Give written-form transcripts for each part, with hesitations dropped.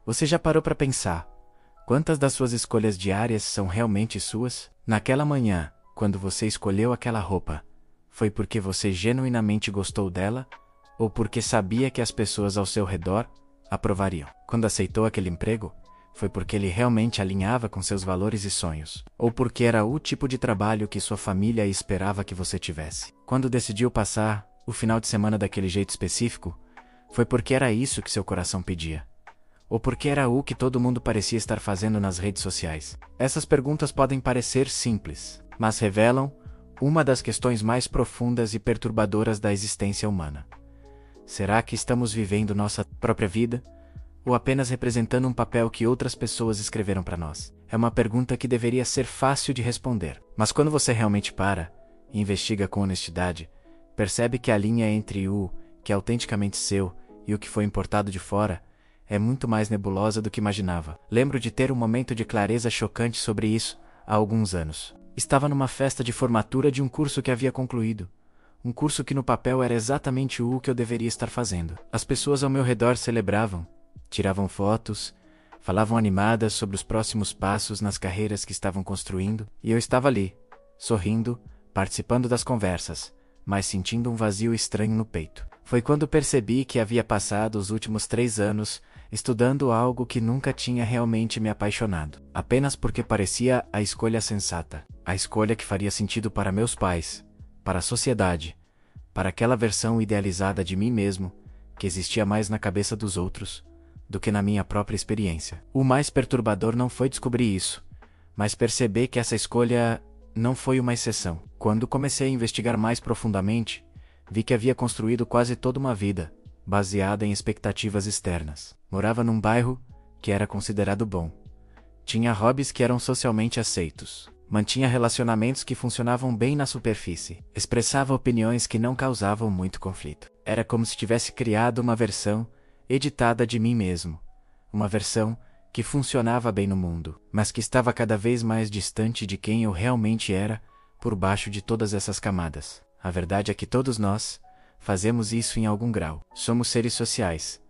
Você já parou para pensar quantas das suas escolhas diárias são realmente suas? Naquela manhã, quando você escolheu aquela roupa, foi porque você genuinamente gostou dela ou porque sabia que as pessoas ao seu redor aprovariam? Quando aceitou aquele emprego, foi porque ele realmente alinhava com seus valores e sonhos, ou porque era o tipo de trabalho que sua família esperava que você tivesse? Quando decidiu passar o final de semana daquele jeito específico, foi porque era isso que seu coração pedia? Ou porque era o que todo mundo parecia estar fazendo nas redes sociais? Essas perguntas podem parecer simples, mas revelam uma das questões mais profundas e perturbadoras da existência humana. Será que estamos vivendo nossa própria vida? Ou apenas representando um papel que outras pessoas escreveram para nós? É uma pergunta que deveria ser fácil de responder. Mas quando você realmente para e investiga com honestidade, percebe que a linha entre o que é autenticamente seu e o que foi importado de fora é muito mais nebulosa do que imaginava. Lembro de ter um momento de clareza chocante sobre isso há alguns anos. Estava numa festa de formatura de um curso que havia concluído. Um curso que no papel era exatamente o que eu deveria estar fazendo. As pessoas ao meu redor celebravam, tiravam fotos, falavam animadas sobre os próximos passos nas carreiras que estavam construindo, e eu estava ali, sorrindo, participando das conversas, mas sentindo um vazio estranho no peito. Foi quando percebi que havia passado os últimos 3 anos estudando algo que nunca tinha realmente me apaixonado, apenas porque parecia a escolha sensata, a escolha que faria sentido para meus pais, para a sociedade, para aquela versão idealizada de mim mesmo, que existia mais na cabeça dos outros do que na minha própria experiência. O mais perturbador não foi descobrir isso, mas perceber que essa escolha não foi uma exceção. Quando comecei a investigar mais profundamente, vi que havia construído quase toda uma vida, baseada em expectativas externas. Morava num bairro que era considerado bom. Tinha hobbies que eram socialmente aceitos. Mantinha relacionamentos que funcionavam bem na superfície. Expressava opiniões que não causavam muito conflito. Era como se tivesse criado uma versão editada de mim mesmo. Uma versão que funcionava bem no mundo, mas que estava cada vez mais distante de quem eu realmente era por baixo de todas essas camadas. A verdade é que todos nós fazemos isso em algum grau. Somos seres sociais.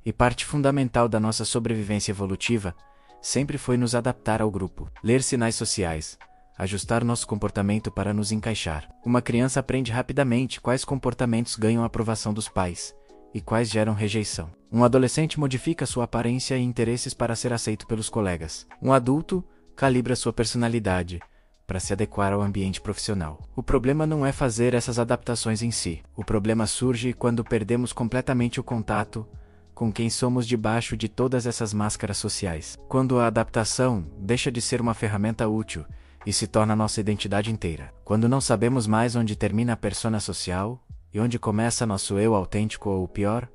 E parte fundamental da nossa sobrevivência evolutiva sempre foi nos adaptar ao grupo, ler sinais sociais, ajustar nosso comportamento para nos encaixar. Uma criança aprende rapidamente quais comportamentos ganham a aprovação dos pais e quais geram rejeição. Um adolescente modifica sua aparência e interesses para ser aceito pelos colegas. Um adulto calibra sua personalidade para se adequar ao ambiente profissional. O problema não é fazer essas adaptações em si. O problema surge quando perdemos completamente o contato com quem somos debaixo de todas essas máscaras sociais. Quando a adaptação deixa de ser uma ferramenta útil e se torna nossa identidade inteira. Quando não sabemos mais onde termina a persona social e onde começa nosso eu autêntico, ou pior,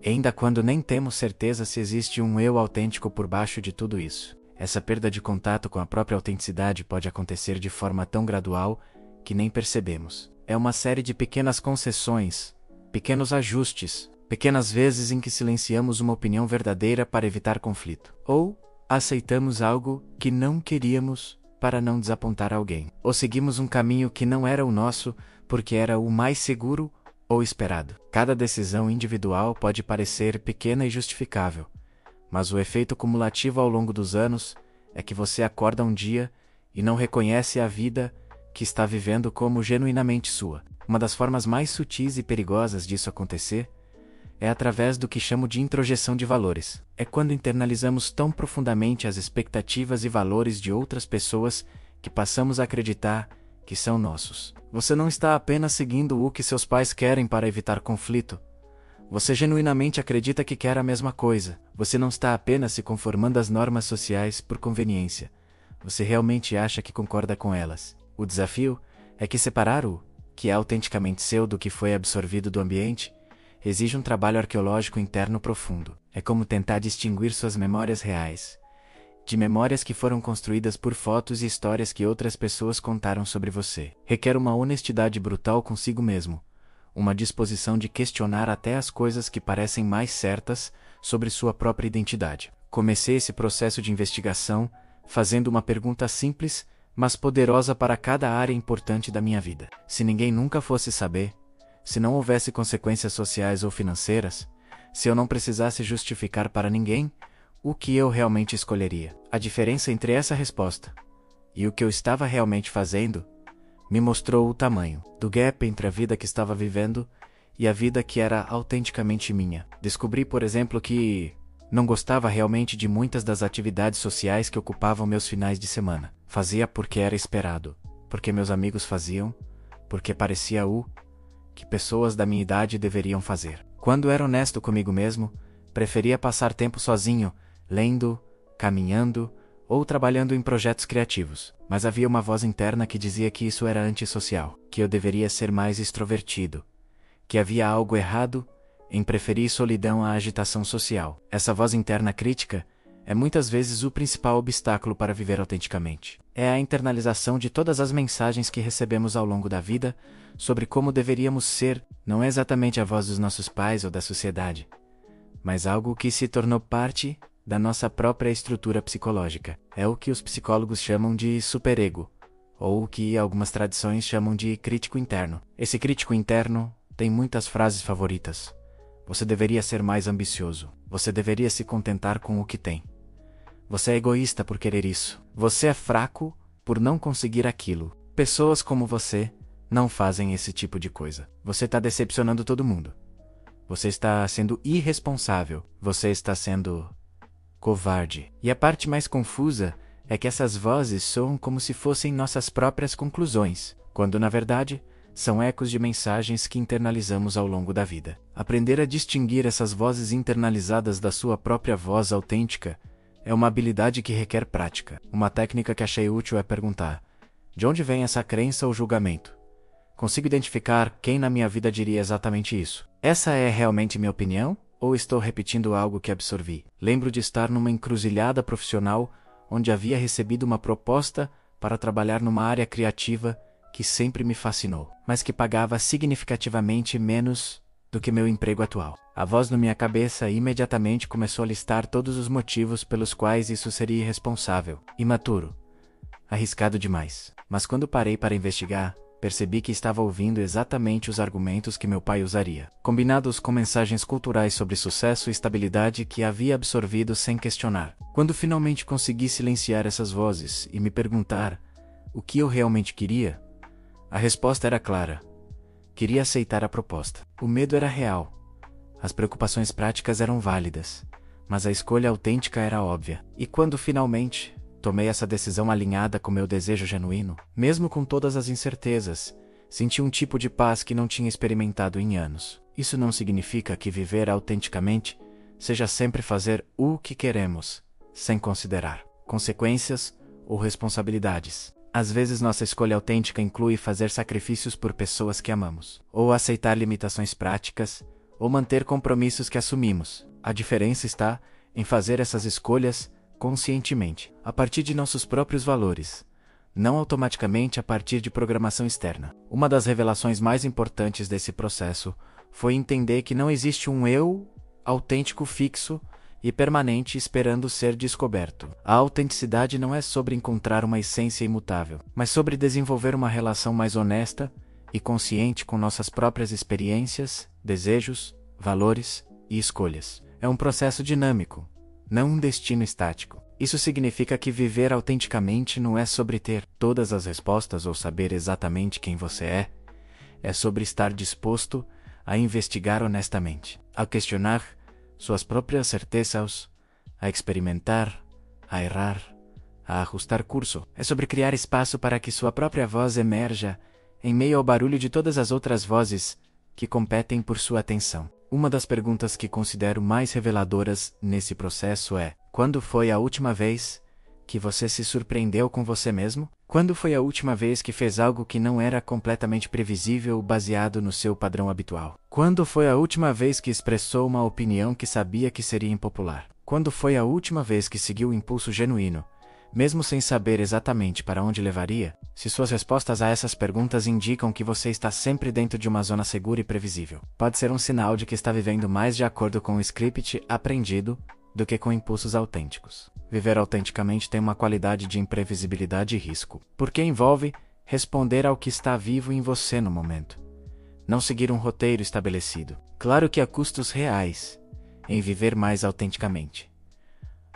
ainda quando nem temos certeza se existe um eu autêntico por baixo de tudo isso. Essa perda de contato com a própria autenticidade pode acontecer de forma tão gradual que nem percebemos. É uma série de pequenas concessões, pequenos ajustes, pequenas vezes em que silenciamos uma opinião verdadeira para evitar conflito. Ou aceitamos algo que não queríamos para não desapontar alguém. Ou seguimos um caminho que não era o nosso porque era o mais seguro ou esperado. Cada decisão individual pode parecer pequena e justificável, mas o efeito cumulativo ao longo dos anos é que você acorda um dia e não reconhece a vida que está vivendo como genuinamente sua. Uma das formas mais sutis e perigosas disso acontecer é através do que chamo de introjeção de valores. É quando internalizamos tão profundamente as expectativas e valores de outras pessoas que passamos a acreditar que são nossos. Você não está apenas seguindo o que seus pais querem para evitar conflito. Você genuinamente acredita que quer a mesma coisa. Você não está apenas se conformando às normas sociais por conveniência. Você realmente acha que concorda com elas. O desafio é que separar o que é autenticamente seu do que foi absorvido do ambiente exige um trabalho arqueológico interno profundo. É como tentar distinguir suas memórias reais de memórias que foram construídas por fotos e histórias que outras pessoas contaram sobre você. Requer uma honestidade brutal consigo mesmo, uma disposição de questionar até as coisas que parecem mais certas sobre sua própria identidade. Comecei esse processo de investigação fazendo uma pergunta simples, mas poderosa para cada área importante da minha vida. Se ninguém nunca fosse saber, se não houvesse consequências sociais ou financeiras, se eu não precisasse justificar para ninguém o que eu realmente escolheria. A diferença entre essa resposta e o que eu estava realmente fazendo me mostrou o tamanho do gap entre a vida que estava vivendo e a vida que era autenticamente minha. Descobri, por exemplo, que não gostava realmente de muitas das atividades sociais que ocupavam meus finais de semana. Fazia porque era esperado, porque meus amigos faziam, porque parecia o que pessoas da minha idade deveriam fazer. Quando era honesto comigo mesmo, preferia passar tempo sozinho, lendo, caminhando ou trabalhando em projetos criativos. Mas havia uma voz interna que dizia que isso era antissocial, que eu deveria ser mais extrovertido, que havia algo errado em preferir solidão à agitação social. Essa voz interna crítica é muitas vezes o principal obstáculo para viver autenticamente. É a internalização de todas as mensagens que recebemos ao longo da vida sobre como deveríamos ser. Não é exatamente a voz dos nossos pais ou da sociedade, mas algo que se tornou parte da nossa própria estrutura psicológica. É o que os psicólogos chamam de superego, ou o que algumas tradições chamam de crítico interno. Esse crítico interno tem muitas frases favoritas. Você deveria ser mais ambicioso. Você deveria se contentar com o que tem. Você é egoísta por querer isso. Você é fraco por não conseguir aquilo. Pessoas como você não fazem esse tipo de coisa. Você está decepcionando todo mundo. Você está sendo irresponsável. Você está sendo covarde. E a parte mais confusa é que essas vozes soam como se fossem nossas próprias conclusões, quando na verdade são ecos de mensagens que internalizamos ao longo da vida. Aprender a distinguir essas vozes internalizadas da sua própria voz autêntica é uma habilidade que requer prática. Uma técnica que achei útil é perguntar: de onde vem essa crença ou julgamento? Consigo identificar quem na minha vida diria exatamente isso? Essa é realmente minha opinião? Ou estou repetindo algo que absorvi? Lembro de estar numa encruzilhada profissional onde havia recebido uma proposta para trabalhar numa área criativa que sempre me fascinou, mas que pagava significativamente menos do que meu emprego atual. A voz na minha cabeça imediatamente começou a listar todos os motivos pelos quais isso seria irresponsável, imaturo, arriscado demais. Mas quando parei para investigar, percebi que estava ouvindo exatamente os argumentos que meu pai usaria, combinados com mensagens culturais sobre sucesso e estabilidade que havia absorvido sem questionar. Quando finalmente consegui silenciar essas vozes e me perguntar o que eu realmente queria, a resposta era clara. Queria aceitar a proposta. O medo era real. As preocupações práticas eram válidas, mas a escolha autêntica era óbvia. E quando finalmente tomei essa decisão alinhada com meu desejo genuíno, mesmo com todas as incertezas, senti um tipo de paz que não tinha experimentado em anos. Isso não significa que viver autenticamente seja sempre fazer o que queremos, sem considerar consequências ou responsabilidades. Às vezes nossa escolha autêntica inclui fazer sacrifícios por pessoas que amamos, ou aceitar limitações práticas, ou manter compromissos que assumimos. A diferença está em fazer essas escolhas conscientemente, a partir de nossos próprios valores, não automaticamente a partir de programação externa. Uma das revelações mais importantes desse processo foi entender que não existe um eu autêntico fixo e permanente esperando ser descoberto. A autenticidade não é sobre encontrar uma essência imutável, mas sobre desenvolver uma relação mais honesta e consciente com nossas próprias experiências, desejos, valores e escolhas. É um processo dinâmico, não um destino estático. Isso significa que viver autenticamente não é sobre ter todas as respostas ou saber exatamente quem você é sobre estar disposto a investigar honestamente, a questionar suas próprias certezas, a experimentar, a errar, a ajustar curso. É sobre criar espaço para que sua própria voz emerja em meio ao barulho de todas as outras vozes que competem por sua atenção. Uma das perguntas que considero mais reveladoras nesse processo é: quando foi a última vez que você se surpreendeu com você mesmo? Quando foi a última vez que fez algo que não era completamente previsível baseado no seu padrão habitual? Quando foi a última vez que expressou uma opinião que sabia que seria impopular? Quando foi a última vez que seguiu o impulso genuíno, mesmo sem saber exatamente para onde levaria? Se suas respostas a essas perguntas indicam que você está sempre dentro de uma zona segura e previsível, pode ser um sinal de que está vivendo mais de acordo com o script aprendido do que com impulsos autênticos. Viver autenticamente tem uma qualidade de imprevisibilidade e risco, porque envolve responder ao que está vivo em você no momento, não seguir um roteiro estabelecido. Claro que há custos reais em viver mais autenticamente.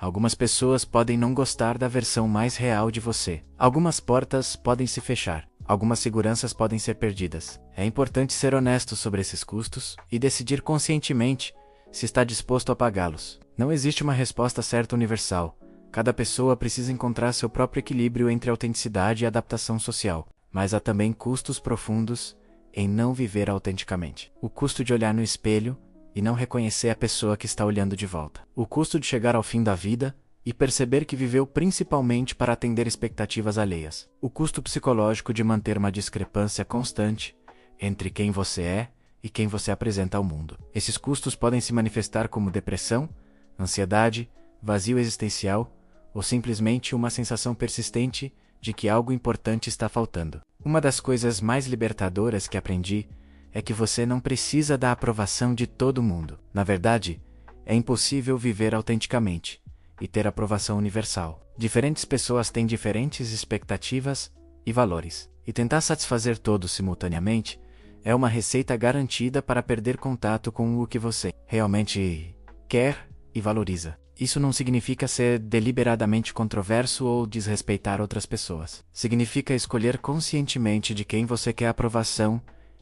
Algumas pessoas podem não gostar da versão mais real de você. Algumas portas podem se fechar. Algumas seguranças podem ser perdidas. É importante ser honesto sobre esses custos e decidir conscientemente se está disposto a pagá-los. Não existe uma resposta certa universal. Cada pessoa precisa encontrar seu próprio equilíbrio entre autenticidade e adaptação social. Mas há também custos profundos em não viver autenticamente. O custo de olhar no espelho e não reconhecer a pessoa que está olhando de volta. O custo de chegar ao fim da vida e perceber que viveu principalmente para atender expectativas alheias. O custo psicológico de manter uma discrepância constante entre quem você é e quem você apresenta ao mundo. Esses custos podem se manifestar como depressão, ansiedade, vazio existencial ou simplesmente uma sensação persistente de que algo importante está faltando. Uma das coisas mais libertadoras que aprendi é que você não precisa da aprovação de todo mundo. Na verdade, é impossível viver autenticamente e ter aprovação universal. Diferentes pessoas têm diferentes expectativas e valores, e tentar satisfazer todos simultaneamente é uma receita garantida para perder contato com o que você realmente quer e valoriza. Isso não significa ser deliberadamente controverso ou desrespeitar outras pessoas. Significa escolher conscientemente de quem você quer aprovação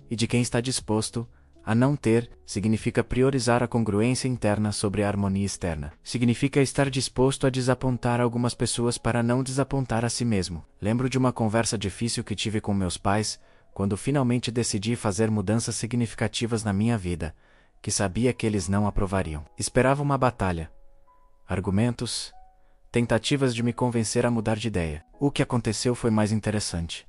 e de quem está disposto a não ter. Significa priorizar a congruência interna sobre a harmonia externa. Significa estar disposto a desapontar algumas pessoas para não desapontar a si mesmo. Lembro de uma conversa difícil que tive com meus pais quando finalmente decidi fazer mudanças significativas na minha vida, que sabia que eles não aprovariam. Esperava uma batalha, argumentos, tentativas de me convencer a mudar de ideia. O que aconteceu foi mais interessante.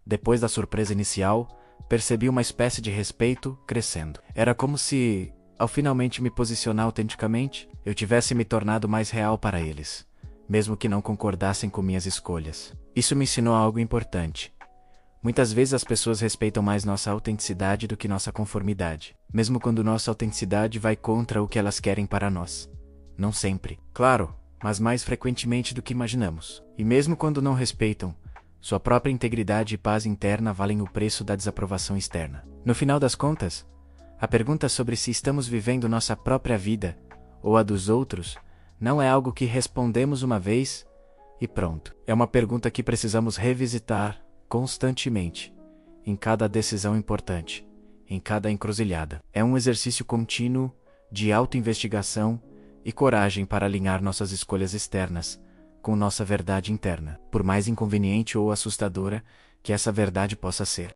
Depois da surpresa inicial, percebi uma espécie de respeito crescendo. Era como se, ao finalmente me posicionar autenticamente, eu tivesse me tornado mais real para eles, mesmo que não concordassem com minhas escolhas. Isso me ensinou algo importante. Muitas vezes as pessoas respeitam mais nossa autenticidade do que nossa conformidade, mesmo quando nossa autenticidade vai contra o que elas querem para nós. Não sempre, claro, mas mais frequentemente do que imaginamos. E mesmo quando não respeitam, sua própria integridade e paz interna valem o preço da desaprovação externa. No final das contas, a pergunta sobre se estamos vivendo nossa própria vida ou a dos outros não é algo que respondemos uma vez e pronto. É uma pergunta que precisamos revisitar constantemente, em cada decisão importante, em cada encruzilhada. É um exercício contínuo de autoinvestigação e coragem para alinhar nossas escolhas externas com nossa verdade interna, por mais inconveniente ou assustadora que essa verdade possa ser.